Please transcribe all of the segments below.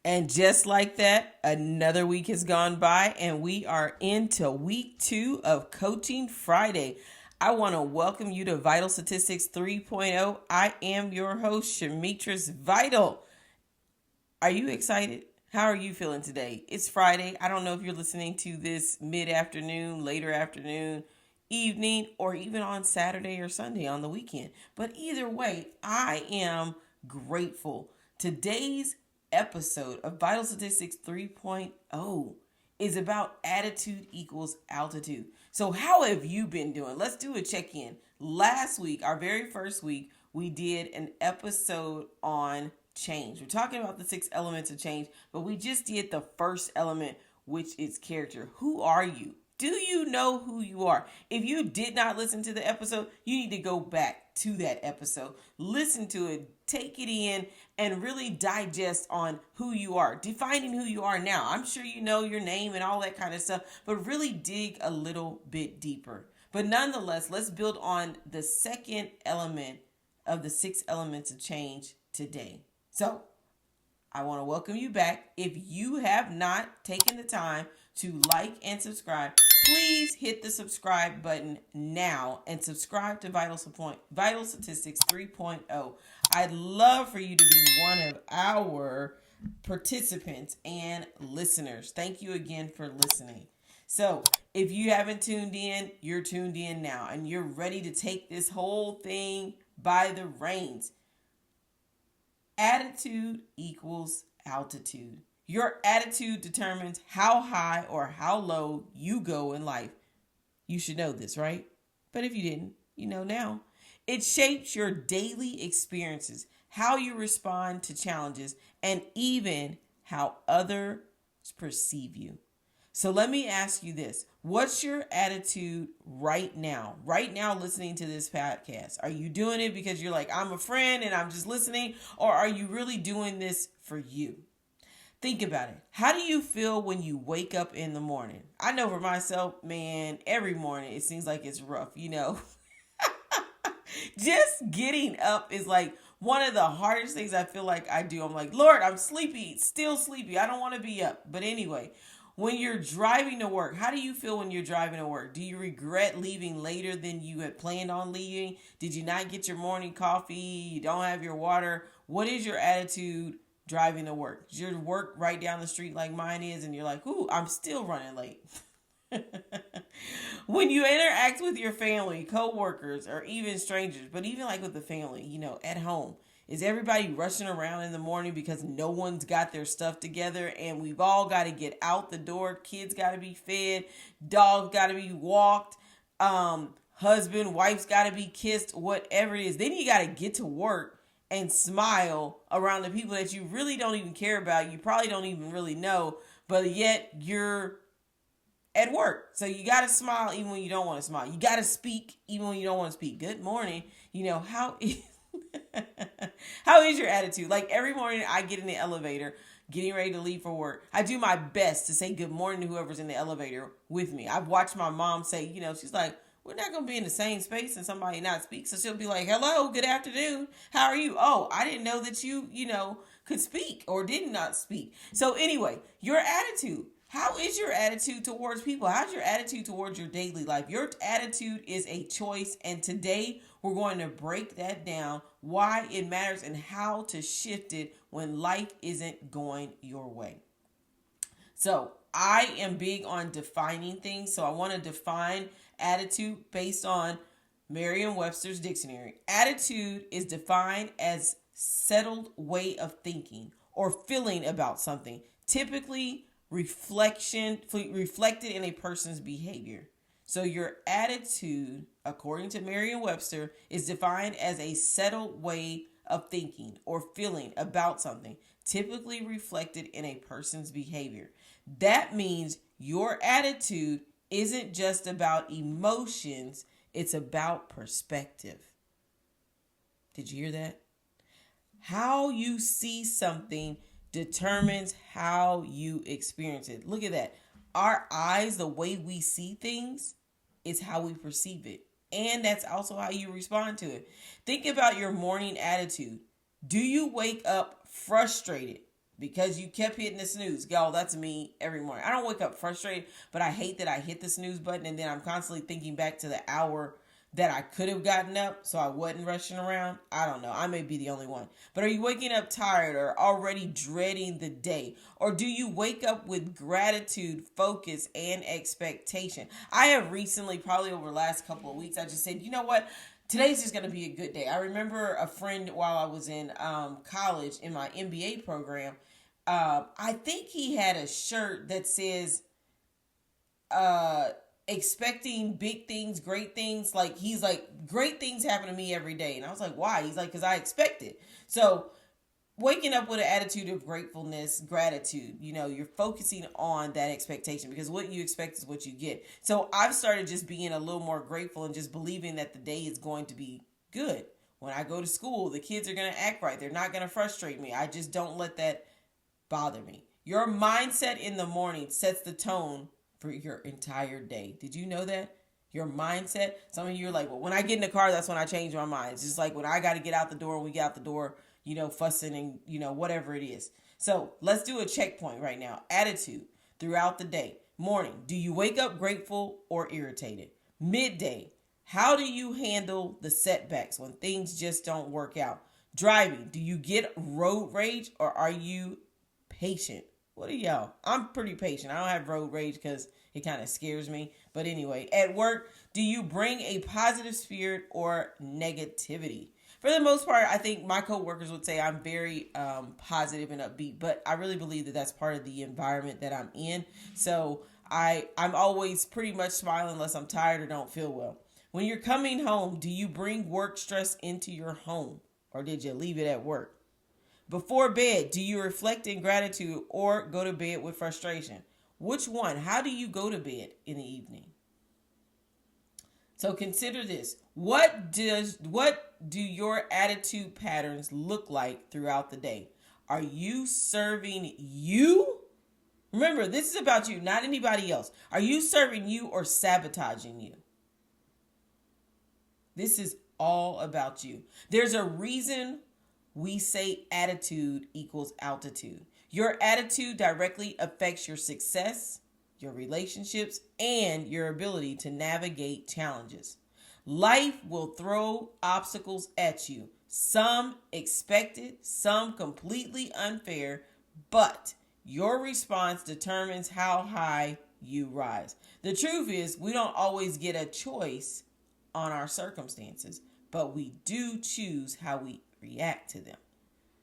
And just like that, another week has gone by and we are into week 2 of Coaching Friday. I want to welcome you to Vital Statistics 3.0. I am your host, Shamitris Vital. Are you excited? How are you feeling today? It's Friday. I don't know if you're listening to this mid-afternoon, later afternoon, evening, or even on Saturday or Sunday on the weekend. But either way, I am grateful. Today's episode of Vital Statistics 3.0 is about attitude equals altitude. So how have you been doing? Let's do a check-in. Last week, our very first week, we did an episode on change. We're talking about the 6 elements of change, but we just did the first element, which is character. Who are you? Do you know who you are? If you did not listen to the episode, you need to go back to that episode, listen to it, take it in, and really digest on who you are, defining who you are now. I'm sure you know your name and all that kind of stuff, but really dig a little bit deeper. But nonetheless, let's build on the second element of the 6 elements of change today. So I want to welcome you back. If you have not taken the time to like and subscribe, please hit the subscribe button now and subscribe to Vital Statistics 3.0. I'd love for you to be one of our participants and listeners. Thank you again for listening. So if you haven't tuned in, you're tuned in now and you're ready to take this whole thing by the reins. Attitude equals altitude. Your attitude determines how high or how low you go in life. You should know this, right? But if you didn't, you know now. It shapes your daily experiences, how you respond to challenges, and even how others perceive you. So let me ask you this. What's your attitude right now? Right now listening to this podcast. Are you doing it because you're like, I'm a friend and I'm just listening? Or are you really doing this for you? Think about it. How do you feel when you wake up in the morning? I know for myself, man, every morning it seems like it's rough, Just getting up is like one of the hardest things I feel like I do. I'm like, Lord, I'm sleepy, still sleepy. I don't want to be up. But anyway, when you're driving to work, how do you feel when you're driving to work? Do you regret leaving later than you had planned on leaving? Did you not get your morning coffee? You don't have your water? What is your attitude driving to work? Is your work right down the street like mine is and you're like, ooh, I'm still running late? When you interact with your family, co-workers, or even strangers, but even like with the family, at home, is everybody rushing around in the morning because no one's got their stuff together and we've all got to get out the door? Kids got to be fed, dogs got to be walked, husband, wife's got to be kissed, whatever it is. Then you got to get to work and smile around the people that you really don't even care about. You probably don't even really know, but yet you're at work. So you got to smile even when you don't want to smile. You got to speak even when you don't want to speak. Good morning. How is your attitude? Like every morning I get in the elevator, getting ready to leave for work. I do my best to say good morning to whoever's in the elevator with me. I've watched my mom say, she's like, we're not going to be in the same space and somebody not speak. So she'll be like, hello, good afternoon. How are you? Oh, I didn't know that you, could speak or did not speak. So anyway, your attitude. How is your attitude towards people? How's your attitude towards your daily life? Your attitude is a choice. And today we're going to break that down, why it matters and how to shift it when life isn't going your way. So I am big on defining things. So I want to define attitude based on Merriam-Webster's dictionary. Attitude is defined as settled way of thinking or feeling about something, typically reflected in a person's behavior. So your attitude, according to Merriam-Webster, is defined as a settled way of thinking or feeling about something, typically reflected in a person's behavior. That means your attitude isn't just about emotions, it's about perspective. Did you hear that? How you see something determines how you experience it. Look at that. Our eyes, the way we see things, is how we perceive it. And that's also how you respond to it. Think about your morning attitude. Do you wake up frustrated because you kept hitting the snooze. Y'all, that's me every morning. I don't wake up frustrated, but I hate that I hit the snooze button and then I'm constantly thinking back to the hour that I could have gotten up so I wasn't rushing around. I don't know. I may be the only one. But are you waking up tired or already dreading the day? Or do you wake up with gratitude, focus, and expectation? I have recently, probably over the last couple of weeks, I just said, you know what? Today's just going to be a good day. I remember a friend while I was in college in my MBA program. I think he had a shirt that says, expecting big things, great things. Like, he's like, great things happen to me every day. And I was like, why? He's like, because I expect it. So waking up with an attitude of gratefulness, gratitude, you're focusing on that expectation, because what you expect is what you get. So I've started just being a little more grateful and just believing that the day is going to be good. When I go to school, the kids are going to act right. They're not going to frustrate me. I just don't let that bother me. Your mindset in the morning sets the tone for your entire day. Did you know that? Your mindset. Some of you are like, well, when I get in the car, that's when I change my mind. It's just like when I got to get out the door and we get out the door, fussing and, whatever it is. So let's do a checkpoint right now. Attitude throughout the day. Morning, do you wake up grateful or irritated? Midday, how do you handle the setbacks when things just don't work out? Driving, do you get road rage or are you patient? What are y'all? I'm pretty patient. I don't have road rage because it kind of scares me. But anyway, at work, do you bring a positive spirit or negativity? For the most part, I think my coworkers would say I'm very positive and upbeat, but I really believe that that's part of the environment that I'm in. So I'm always pretty much smiling unless I'm tired or don't feel well. When you're coming home, do you bring work stress into your home or did you leave it at work? Before bed, do you reflect in gratitude or go to bed with frustration? Which one? How do you go to bed in the evening? So consider this. What do your attitude patterns look like throughout the day? Are you serving you? Remember, this is about you, not anybody else. Are you serving you or sabotaging you? This is all about you. There's a reason we say attitude equals altitude. Your attitude directly affects your success, your relationships, and your ability to navigate challenges. Life will throw obstacles at you, some expected, some completely unfair, but your response determines how high you rise. The truth is, we don't always get a choice on our circumstances, but we do choose how we react to them.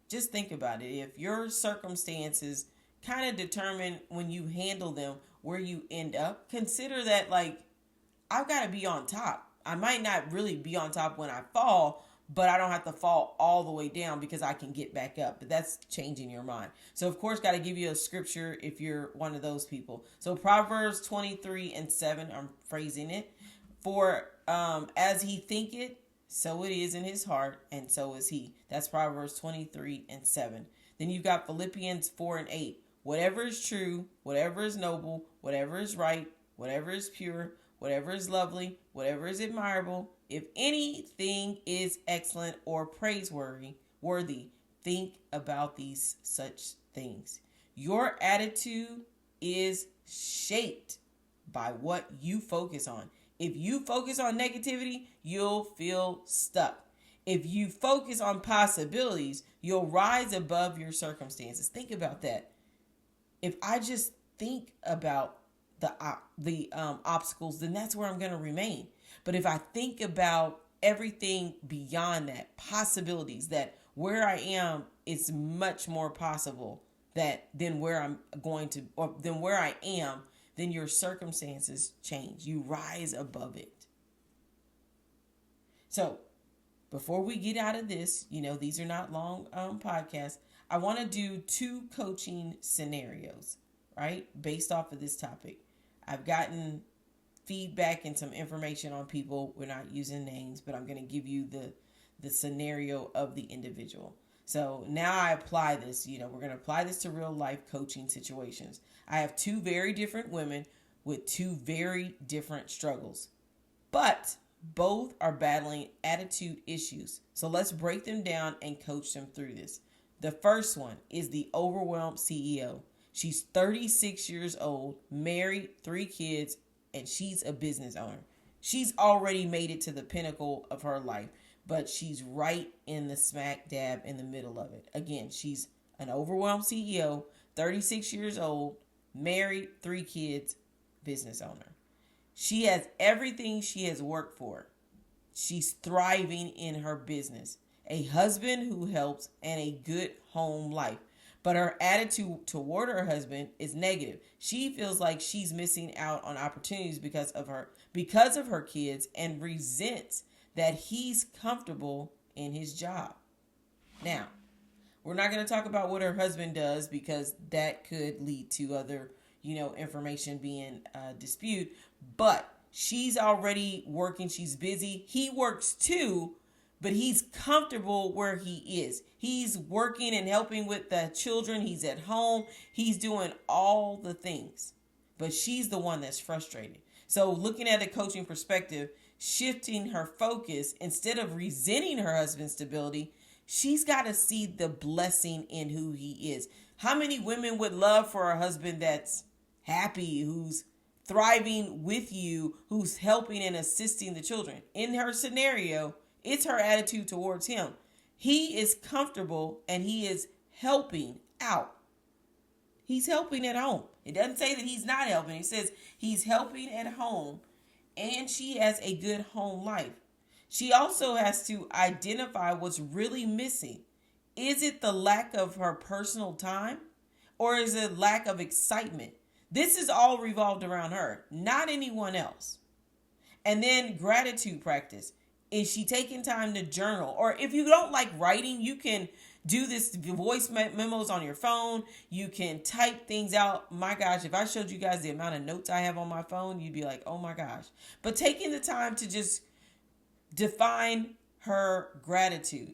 Just think about it. If your circumstances kind of determine when you handle them where you end up, consider that like, I've got to be on top. I might not really be on top when I fall, but I don't have to fall all the way down because I can get back up. But that's changing your mind. So of course, got to give you a scripture if you're one of those people. So Proverbs 23:7, I'm phrasing it. For as he thinketh, so it is in his heart, and so is he. That's Proverbs 23:7. Then you've got Philippians 4:8. Whatever is true, whatever is noble, whatever is right, whatever is pure, whatever is lovely, whatever is admirable, if anything is excellent or praiseworthy, think about these such things. Your attitude is shaped by what you focus on. If you focus on negativity, you'll feel stuck. If you focus on possibilities, you'll rise above your circumstances. Think about that. If I just think about the obstacles, then that's where I'm going to remain. But if I think about everything beyond that, possibilities, that where I am is much more possible than where I'm going to, or than where I am, then your circumstances change. You rise above it. So before we get out of this, these are not long podcasts. I want to do 2 coaching scenarios, right? Based off of this topic. I've gotten feedback and some information on people. We're not using names, but I'm going to give you the scenario of the individual. So now I apply this, we're going to apply this to real life coaching situations. I have 2 very different women with 2 very different struggles, but both are battling attitude issues. So let's break them down and coach them through this. The first one is the overwhelmed CEO. She's 36 years old, married, 3 kids, and she's a business owner. She's already made it to the pinnacle of her life, but she's right in the smack dab in the middle of it. Again, she's an overwhelmed CEO, 36 years old, married, 3 kids, business owner. She has everything she has worked for. She's thriving in her business, a husband who helps, and a good home life. But her attitude toward her husband is negative. She feels like she's missing out on opportunities because of her kids, and resents that he's comfortable in his job. Now, we're not going to talk about what her husband does because that could lead to other, information being disputed. But she's already working. She's busy. He works too, but he's comfortable where he is. He's working and helping with the children. He's at home. He's doing all the things. But she's the one that's frustrated. So looking at a coaching perspective, shifting her focus, instead of resenting her husband's stability, she's got to see the blessing in who he is. How many women would love for a husband that's happy, who's thriving with you, who's helping and assisting the children? In her scenario, it's her attitude towards him. He is comfortable and he is helping out. He's helping at home. It doesn't say that he's not helping. It says he's helping at home, and she has a good home life. She also has to identify what's really missing. Is it the lack of her personal time, or is it lack of excitement? This is all revolved around her, not anyone else. And then gratitude practice. Is she taking time to journal? Or if you don't like writing, you can do this voice memos on your phone. You can type things out. My gosh, if I showed you guys the amount of notes I have on my phone, you'd be like, oh my gosh. But taking the time to just define her gratitude.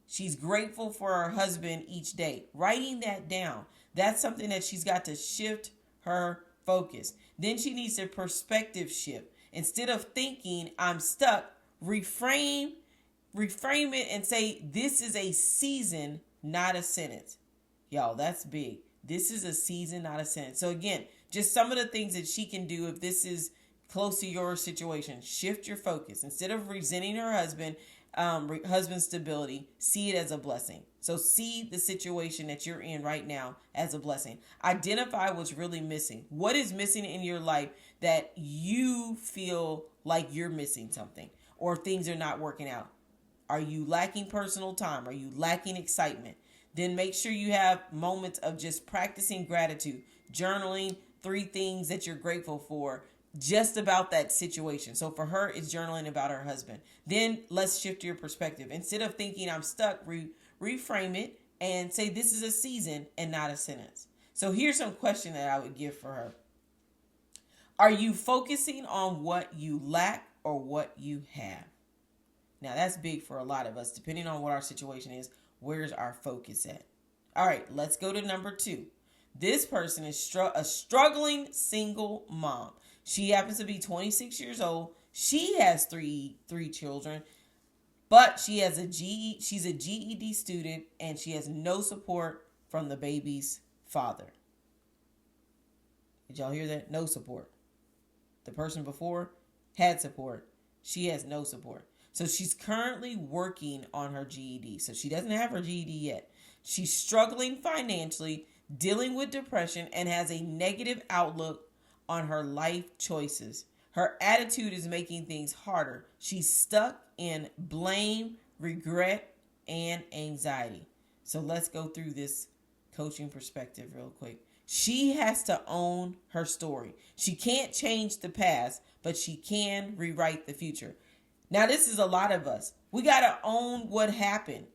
She's grateful for her husband each day. Writing that down. That's something that she's got to shift her focus. Then she needs a perspective shift. Instead of thinking I'm stuck, reframe it and say, this is a season, not a sentence. Y'all, that's big. This is a season, not a sentence. So again, just some of the things that she can do if this is close to your situation. Shift your focus. Instead of resenting her husband's stability, see it as a blessing. So see the situation that you're in right now as a blessing. Identify what's really missing. What is missing in your life that you feel like you're missing something, or things are not working out? Are you lacking personal time? Are you lacking excitement? Then make sure you have moments of just practicing gratitude, journaling 3 things that you're grateful for just about that situation. So for her, it's journaling about her husband. Then let's shift your perspective. Instead of thinking I'm stuck, reframe it and say this is a season and not a sentence. So here's some question that I would give for her. Are you focusing on what you lack or what you have? Now that's big for a lot of us. Depending on what our situation is, where's our focus at? All right, let's go to number 2. This person is a struggling single mom. She happens to be 26 years old. She has three children, but she's a GED student, and she has no support from the baby's father. Did y'all hear that? No support. The person before had support. She has no support. So she's currently working on her GED. So she doesn't have her GED yet. She's struggling financially, dealing with depression, and has a negative outlook on her life choices. Her attitude is making things harder. She's stuck in blame, regret, and anxiety. So let's go through this coaching perspective real quick. She has to own her story. She can't change the past, but she can rewrite the future. Now, this is a lot of us. We got to own what happened.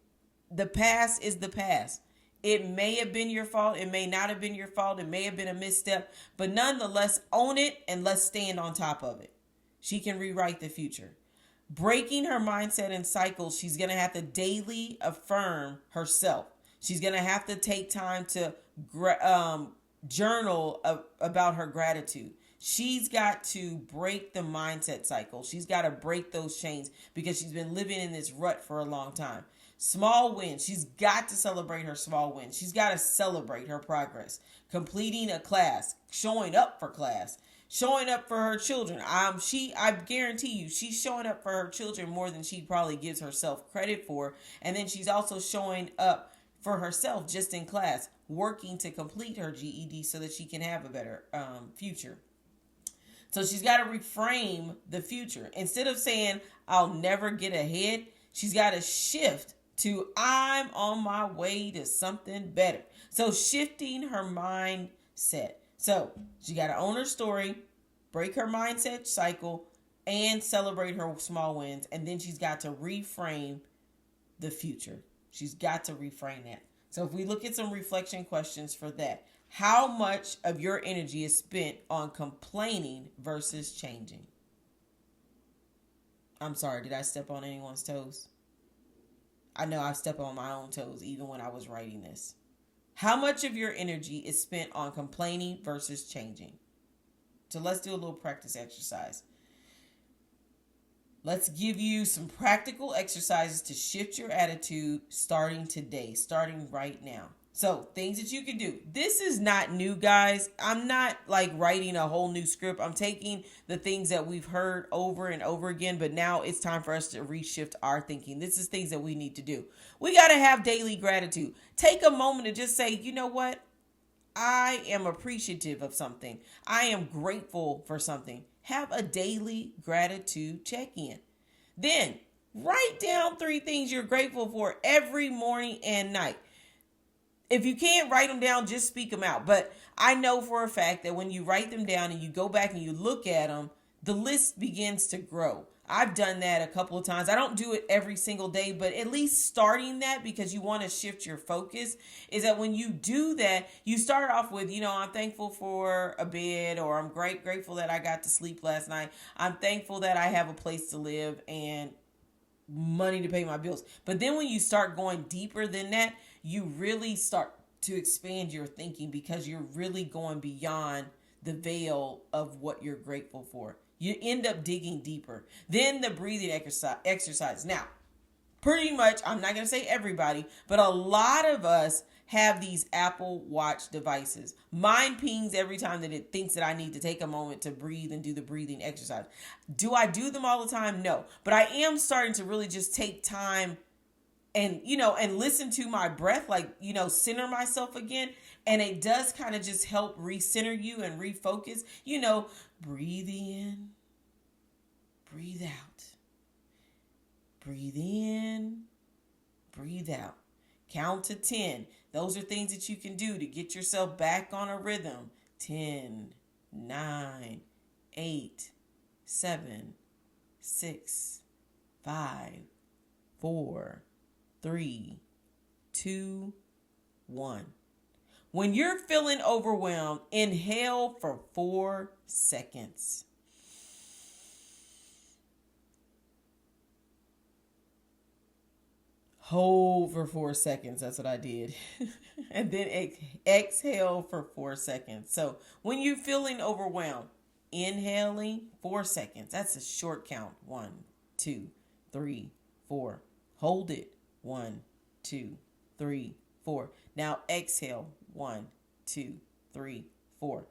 The past is the past. It may have been your fault. It may not have been your fault. It may have been a misstep. But nonetheless, own it and let's stand on top of it. She can rewrite the future. Breaking her mindset and cycles, she's going to have to daily affirm herself. She's going to have to take time to journal about her gratitude. She's got to break the mindset cycle. She's got to break those chains because she's been living in this rut for a long time. Small wins. She's got to celebrate her small wins. She's got to celebrate her progress. Completing a class, showing up for class, showing up for her children. I guarantee you, she's showing up for her children more than she probably gives herself credit for. And then she's also showing up for herself just in class, working to complete her GED so that she can have a better future. So she's got to reframe the future. Instead of saying, I'll never get ahead, she's got to shift to, I'm on my way to something better. So shifting her mindset. So she got to own her story, break her mindset cycle, and celebrate her small wins. And then she's got to reframe the future. She's got to reframe that. So if we look at some reflection questions for that, how much of your energy is spent on complaining versus changing? I'm sorry, did I step on anyone's toes? I know I stepped on my own toes even when I was writing this. How much of your energy is spent on complaining versus changing? So let's do a little practice exercise. Let's give you some practical exercises to shift your attitude starting today, starting right now. So things that you can do. This is not new, guys. I'm not like writing a whole new script. I'm taking the things that we've heard over and over again, but now it's time for us to reshift our thinking. This is things that we need to do. We got to have daily gratitude. Take a moment to just say, you know what? I am appreciative of something. I am grateful for something. Have a daily gratitude check-in. Then write down 3 things you're grateful for every morning and night. If you can't write them down, just speak them out. But I know for a fact that when you write them down and you go back and you look at them, the list begins to grow. I've done that a couple of times. I don't do it every single day, but at least starting that, because you want to shift your focus, is that when you do that, you start off with, I'm thankful for a bed, or I'm grateful that I got to sleep last night. I'm thankful that I have a place to live and money to pay my bills. But then when you start going deeper than that, you really start to expand your thinking, because you're really going beyond the veil of what you're grateful for. You end up digging deeper. Then the breathing exercise. Now, pretty much, I'm not going to say everybody, but a lot of us have these Apple Watch devices. Mine pings every time that it thinks that I need to take a moment to breathe and do the breathing exercise. Do I do them all the time? No. But I am starting to really just take time and listen to my breath, center myself again. And it does kind of just help recenter you and refocus. Breathe in, breathe out. Breathe in, breathe out. Count to 10. Those are things that you can do to get yourself back on a rhythm. 10, 9, 8, 7, 6, 5, 4, 3, 2, 1. When you're feeling overwhelmed, inhale for 4 seconds. Hold for 4 seconds. That's what I did. And then exhale for 4 seconds. So when you're feeling overwhelmed, inhaling 4 seconds. That's a short count. 1, 2, 3, 4. Hold it. 1, 2, 3, 4. Now exhale. 1, 2, 3, 4.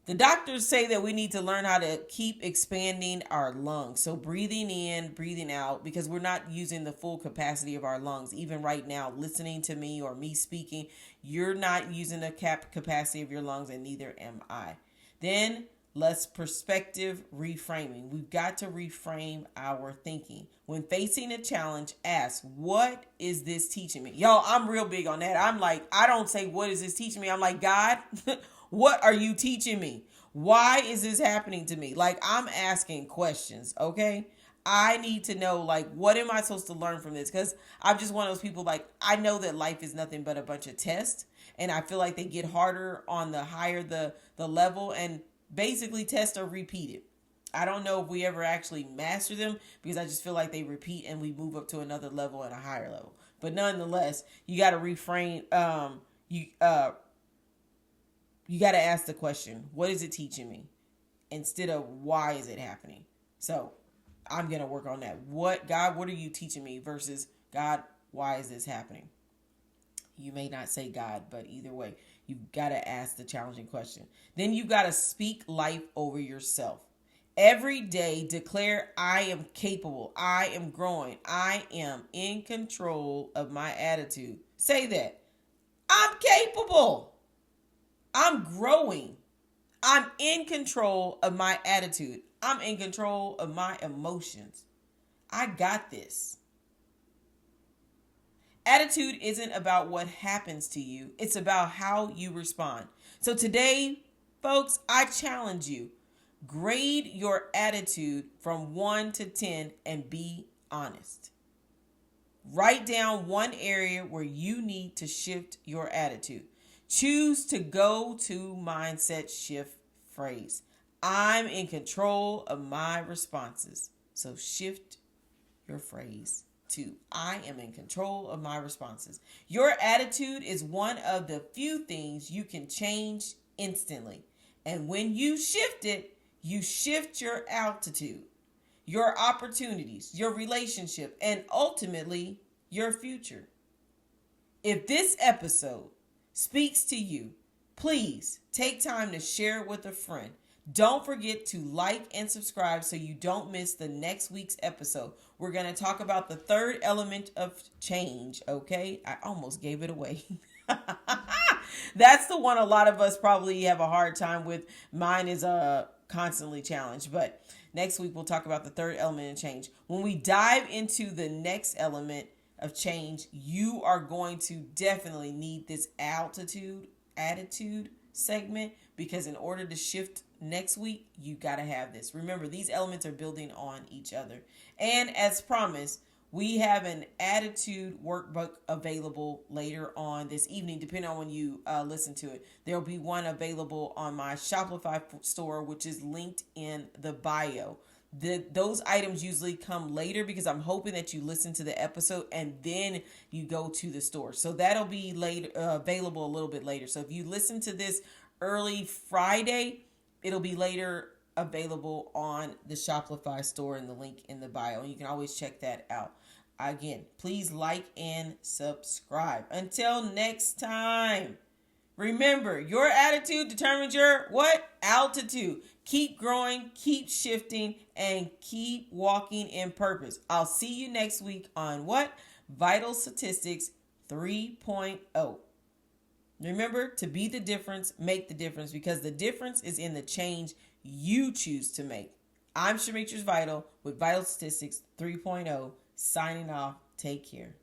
The doctors say that we need to learn how to keep expanding our lungs. So breathing in, breathing out, because we're not using the full capacity of our lungs. Even right now, listening to me or me speaking, you're not using the capacity of your lungs, and neither am I. Then let's perspective reframing. We've got to reframe our thinking. When facing a challenge, ask, what is this teaching me? Y'all, I'm real big on that. I'm like, I don't say, what is this teaching me? I'm like, God, what are you teaching me? Why is this happening to me? Like, I'm asking questions, okay? I need to know, what am I supposed to learn from this? Because I'm just one of those people, I know that life is nothing but a bunch of tests. And I feel like they get harder on the higher the level. And basically, tests are repeated. I don't know if we ever actually master them, because I just feel like they repeat and we move up to another level and a higher level. But nonetheless, you got to reframe. You got to ask the question, what is it teaching me? Instead of why is it happening? So I'm going to work on that. God, what are you teaching me versus God, why is this happening? You may not say God, but either way, you've got to ask the challenging question. Then you've got to speak life over yourself. Every day, declare, I am capable. I am growing. I am in control of my attitude. Say that. I'm capable. I'm growing. I'm in control of my attitude. I'm in control of my emotions. I got this. Attitude isn't about what happens to you. It's about how you respond. So today, folks, I challenge you. Grade your attitude from 1 to 10 and be honest. Write down one area where you need to shift your attitude. Choose to go to mindset shift phrase. I'm in control of my responses. So shift your phrase to I am in control of my responses. Your attitude is one of the few things you can change instantly. And when you shift it, you shift your altitude, your opportunities, your relationship, and ultimately your future. If this episode speaks to you, please take time to share it with a friend. Don't forget to like and subscribe so you don't miss the next week's episode. We're going to talk about the third element of change, okay? I almost gave it away. That's the one a lot of us probably have a hard time with. Mine is constantly challenged, but next week we'll talk about the third element of change. When we dive into the next element of change, you are going to definitely need this attitude segment, because in order to shift next week, you got to have this. Remember, these elements are building on each other. And as promised, we have an attitude workbook available later on this evening, depending on when you listen to it. There'll be one available on my Shopify store, which is linked in the bio. Those items usually come later because I'm hoping that you listen to the episode and then you go to the store. So that'll be later, available a little bit later. So if you listen to this early Friday, it'll be later available on the Shopify store and the link in the bio. And you can always check that out. Again, please like and subscribe. Until next time, remember, your attitude determines your what? Altitude. Keep growing, keep shifting, and keep walking in purpose. I'll see you next week on what? Vital Statistics 3.0. Remember to be the difference, make the difference, because the difference is in the change you choose to make. I'm Shamitra's Vital with Vital Statistics 3.0, signing off. Take care.